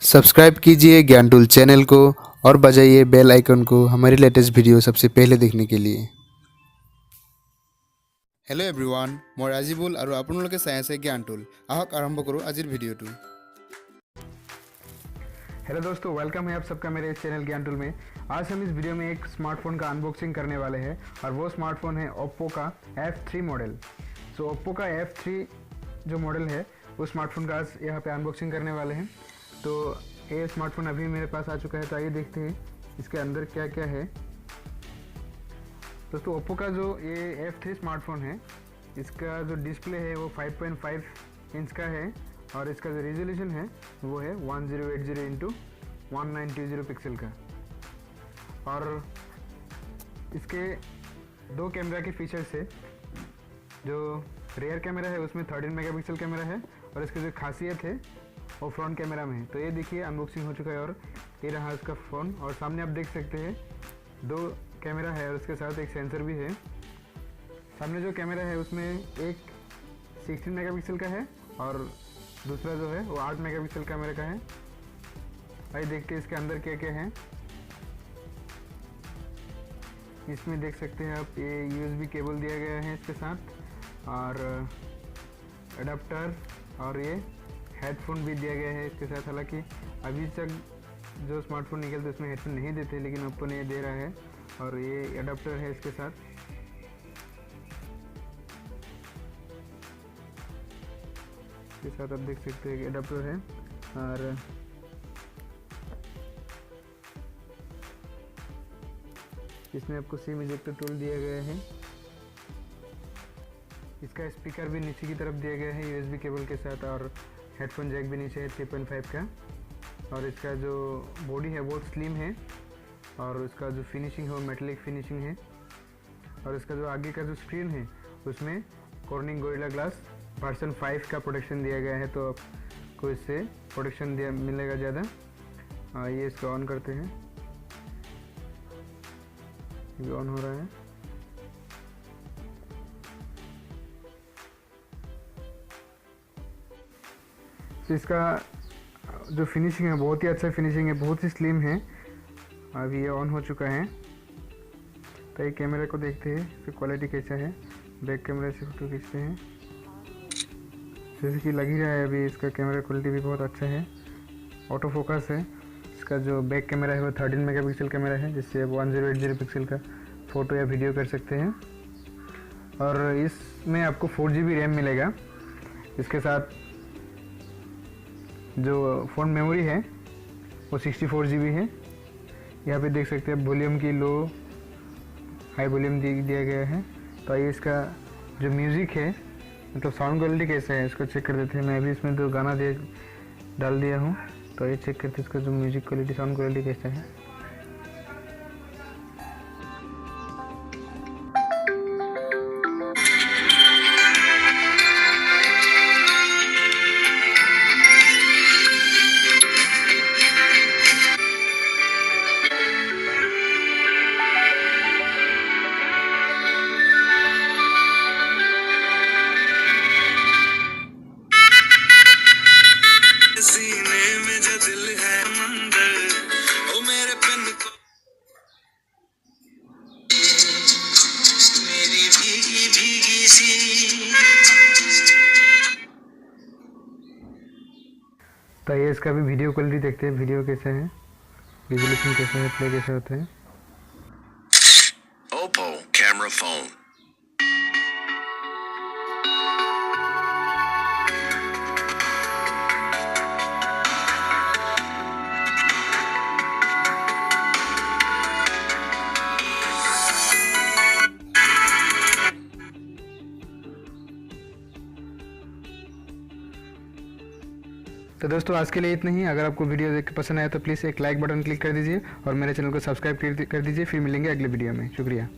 Subscribe कीजिए ज्ञान tool channel को और बजाइए बेल आइकन को हमारी लेटेस्ट वीडियो सबसे पहले देखने के लिए। हेलो एवरीवन, मैं राजीबुल और आपनलोके चाই আছে ज्ञान टूल। आहक आरंभ करूँ आजिर वीडियोटू। हेलो दोस्तों, वेलकम है आप सबका मेरे इस चैनल ज्ञान टूल में। आज हम इस वीडियो में एक स्मार्टफोन का अनबॉक्सिंग करने वाले हैं और वो स्मार्टफोन है ओप्पो का F3 मॉडल। सो ओप्पो का F3 जो मॉडल है वो स्मार्टफोन का आज यहाँ पे अनबॉक्सिंग करने वाले हैं। तो ये स्मार्टफोन अभी मेरे पास आ चुका है, तो आइए देखते हैं इसके अंदर क्या क्या है। दोस्तों, ओप्पो का जो ये F3 स्मार्टफोन है, इसका जो डिस्प्ले है वो 5.5 इंच का है और इसका जो रेजोल्यूशन है वो है 1080x1920 पिक्सल का। और इसके दो कैमरा के फीचर्स है। जो रेयर कैमरा है उसमें 13 मेगापिक्सल कैमरा है और इसकी जो खासियत है वो फ्रंट कैमरा में है। तो ये देखिए अनबॉक्सिंग हो चुका है और ये रहा इसका फ़ोन। और सामने आप देख सकते हैं दो कैमरा है और उसके साथ एक सेंसर भी है। सामने जो कैमरा है उसमें एक 16 मेगापिक्सल का है और दूसरा जो है वो 8 मेगापिक्सल कैमरा का है। आइए देखते हैं इसके अंदर क्या क्या है। इसमें देख सकते हैं आप, ये USB केबल दिया गया है इसके साथ और अडाप्टर और ये हेडफोन भी दिया गया है इसके साथ। हालांकि अभी तक जो स्मार्टफोन निकलते उसमें हेडफोन नहीं देते, लेकिन ओप्पो ने दे रहा है। और ये अडाप्टर है इसके साथ। इसके साथ आप देख सकते हैं कि अडाप्टर है और इसमें आपको सिम इजेक्टर टूल दिया गया है। इसका स्पीकर भी नीचे की तरफ दिया गया है USB केबल के साथ और हेडफोन जैक भी नीचे है 3.5 का। और इसका जो बॉडी है वो स्लिम है और इसका जो फिनिशिंग है वो मेटेलिक फिनिशिंग है। और इसका जो आगे का जो स्क्रीन है उसमें कॉर्निंग गोरिल्ला ग्लास वर्जन 5 का प्रोटेक्शन दिया गया है, तो आपको इससे प्रोटेक्शन दिया मिलेगा ज़्यादा। ये इसको ऑन करते हैं, ये ऑन हो रहा है। तो इसका जो फिनिशिंग है बहुत ही अच्छा फिनिशिंग है, बहुत ही स्लिम है। अभी ये ऑन हो चुका है। तो ये कैमरा को देखते हैं इसकी क्वालिटी कैसा है। बैक कैमरा से फोटो खींचते हैं, जैसे कि लग ही रहा है अभी इसका कैमरा क्वालिटी भी बहुत अच्छा है। ऑटो फोकस है। इसका जो बैक कैमरा है वो 13 मेगापिक्सल कैमरा है, जिससे आप 1080 पिक्सल का फ़ोटो या वीडियो कर सकते हैं। और इसमें आपको 4GB रैम मिलेगा। इसके साथ जो फ़ोन मेमोरी है वो 64GB है। यहाँ पे देख सकते हैं वॉल्यूम की लो हाई वॉल्यूम दिया गया है। तो आइए इसका जो म्यूज़िक है, मतलब साउंड क्वालिटी कैसा है इसको चेक कर देते हैं। मैं अभी इसमें दो गाना डाल दिया हूँ, तो ये चेक करते हैं इसका जो म्यूज़िक क्वालिटी साउंड क्वालिटी कैसा है। तो ये इसका भी वीडियो क्वालिटी देखते हैं, वीडियो कैसा है, रेजोल्यूशन कैसा है, प्ले कैसा होता है। Oppo camera phone. तो दोस्तों, आज के लिए इतना ही। अगर आपको वीडियो देख के पसंद आया तो प्लीज़ एक लाइक बटन क्लिक कर दीजिए और मेरे चैनल को सब्सक्राइब कर दीजिए। फिर मिलेंगे अगले वीडियो में। शुक्रिया।